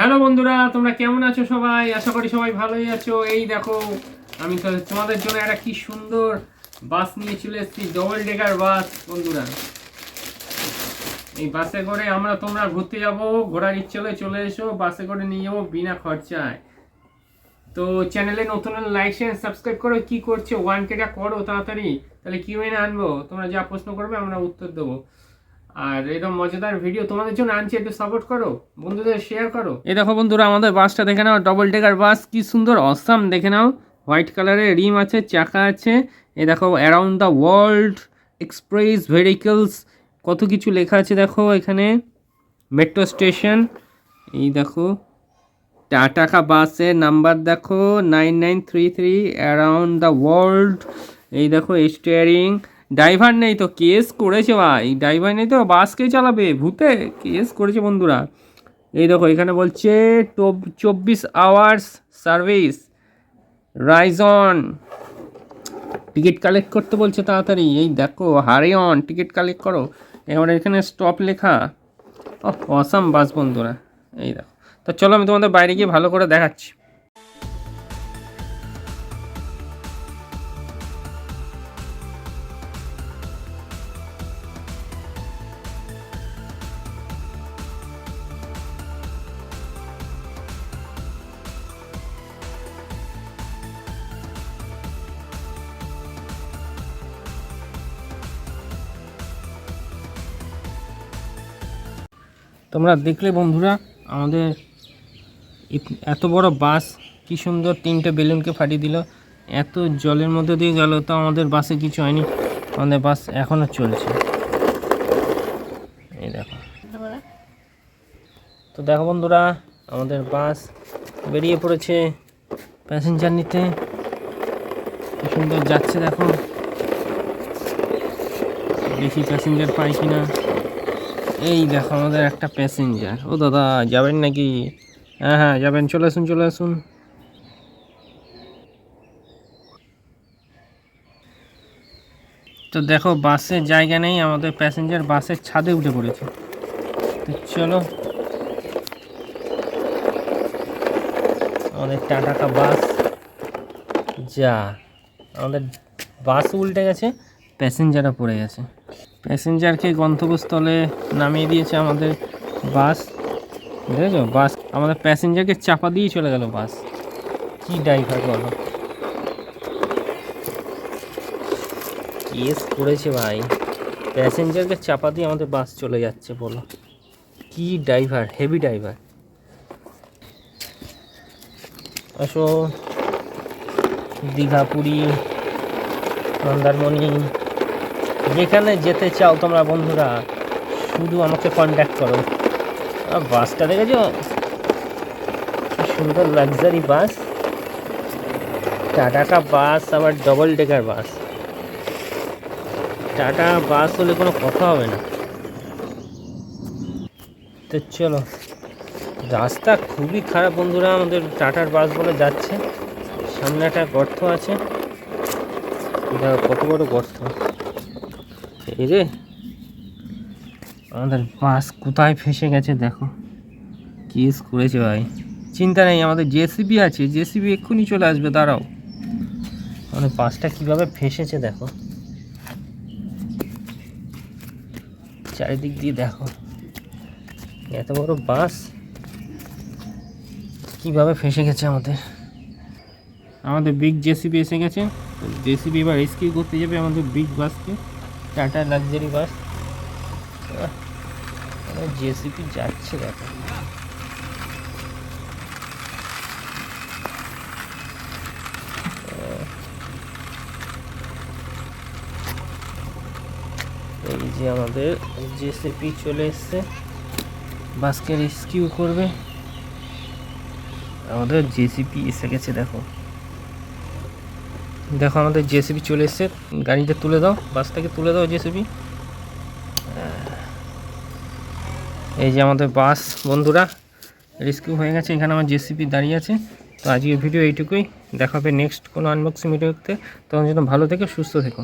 Hello বন্ধুরা, তোমরা কেমন আছো? সবাই আশা করি সবাই ভালোই আছো। এই দেখো, আমি তো তোমাদের জন্য একটা কি সুন্দর বাস নিয়ে চলে এসেছি, ডবল ডেকার বাস। বন্ধুরা, এই বাসে করে তোমরা ঘুরতে যাবো, ঘোরার ইচ্ছে হলে চলে এসো, বাসে করে নিয়ে যাবো বিনা খরচায়। তো চ্যানেলে নতুন লাইক শেয়ার সাবস্ক্রাইব করো। কি করছো? 1K করো তাড়াতাড়ি, তাহলে কিউএন আনবো। তোমরা যা প্রশ্ন করবে আমরা উত্তর দেবো। আর এরকম মজাদার ভিডিও তোমাদের জন্য আনছি, একটু সাপোর্ট করো, বন্ধুদের শেয়ার করো। এই দেখো বন্ধুরা, আমাদের বাসটা দেখে নাও, ডবল ডেকার বাস, কি সুন্দর অসাম দেখে নাও। হোয়াইট কালারের রিম আছে, চাকা আছে। এই দেখো, around the world express vehicles, কত কিছু লেখা আছে দেখো এখানে। মেট্রো স্টেশন, এই দেখো টাটা কা বাসের নাম্বার দেখো 9933, অ্যারাউন্ড দ্য ওয়ার্ল্ড। এই দেখো স্টিয়ারিং, ড্রাইভার নেই তো, কেস করেছে ভাই। ড্রাইভার নেই তো বাস কে চালাবে? ভূতে কেস করেছে বন্ধুরা। এই দেখো এখানে বলছে 24 hours service, Ryzen. Ticket collect করতে বলছে তাড়াতাড়ি। এই দেখো, হারি অন, টিকিট কালেক্ট করো। এবার এখানে স্টপ লেখা। অসাম বাস বন্ধুরা। এই দেখো, তো চলো আমি তোমাদের বাইরে গিয়ে ভালো করে দেখাচ্ছি। তোমরা দেখলে বন্ধুরা, আমাদের এত বড় বাস, কি সুন্দর 3টে বেলুনকে ফাটিয়ে দিল। এত জলের মধ্যে দিয়ে গেল, তো আমাদের বাসে কিছু হয়নি। আমাদের বাস এখনও চলছে। এই দেখো, তো দেখো বন্ধুরা, আমাদের বাস বেরিয়ে পড়েছে প্যাসেঞ্জার নিতে। কি সুন্দর যাচ্ছে দেখো। দেখি প্যাসেঞ্জার পাই কিনা। এই দেখো আমাদের একটা প্যাসেঞ্জার। ও দাদা, যাবেন নাকি? হ্যাঁ হ্যাঁ যাবেন, চলে আসুন চলে আসুন। তো দেখো, বাসের জায়গা নেই, আমাদের প্যাসেঞ্জার বাসের ছাদে উঠে পড়েছে। তো চলো, আমাদের টাটা কা বাস, যা আমাদের বাস উল্টে গেছে, প্যাসেঞ্জারও পড়ে গেছে। প্যাসেঞ্জারকে গন্তব্যস্থলে নামিয়ে দিয়েছে আমাদের বাস। দেখেছো, বাস আমাদের প্যাসেঞ্জারকে চাপা দিয়ে চলে গেল বাস। কি ড্রাইভার বলো, কেস করেছে ভাই। প্যাসেঞ্জারকে চাপা দিয়ে আমাদের বাস চলে যাচ্ছে, বলো কি ড্রাইভার, হেভি ড্রাইভার। আসো, দীঘা, পুরী, মন্দারমণি, যেখানে যেতে চাও তোমরা বন্ধুরা, শুধু আমাকে কন্ট্যাক্ট করো। আর বাসটা দেখেছো, কি সুন্দর লাক্সারি বাস। টাটা কা বাস, আবার ডবল ডেকার বাস। টাটা বাস হলে কোনো কথা হবে না। তো চলো, রাস্তা খুবই খারাপ বন্ধুরা, আমাদের টাটার বাস বলে যাচ্ছে। সামনে একটা গর্ত আছে, কত বড় গর্ত। এই রে, আমাদের বাস কোথায় ফেসে গেছে দেখো। কেস করেছে ভাই। চিন্তা নেই, আমাদের জেসিবি আছে, জেসিবি এক্ষুনি চলে আসবে, দাঁড়াও। আমাদের বাসটা কীভাবে ফেসেছে দেখো, চারিদিক দিয়ে দেখো। এত বড় বাস কীভাবে ফেসে গেছে আমাদের বিগ জেসিবি এসে গেছে। জেসিবি এবার রেস্কিউ করতে যাবে আমাদের বিগ বাসকে, টাটা লাক্সারি বাস। জেসিবি যাচ্ছে দেখো। এই যে আমাদের জেসিবি চলে এসছে, বাসকে রেস্কিউ করবে। আমাদের জেসিবি এসে গেছে দেখো। দেখো আমাদের জেসিবি চলে এসছে, গাড়িটা তুলে দাও, বাসটাকে তুলে দাও জেসিবি। এই যে আমাদের বাস বন্ধুরা রেস্কিউ হয়ে গেছে, এখানে আমার জেসিবি দাঁড়িয়ে আছে। তো আজকের ভিডিও এইটুকুই, দেখা হবে নেক্সট কোনো আনবক্সিং ভিডিওতে। তখন জন্য ভালো থেকো, সুস্থ থেকো।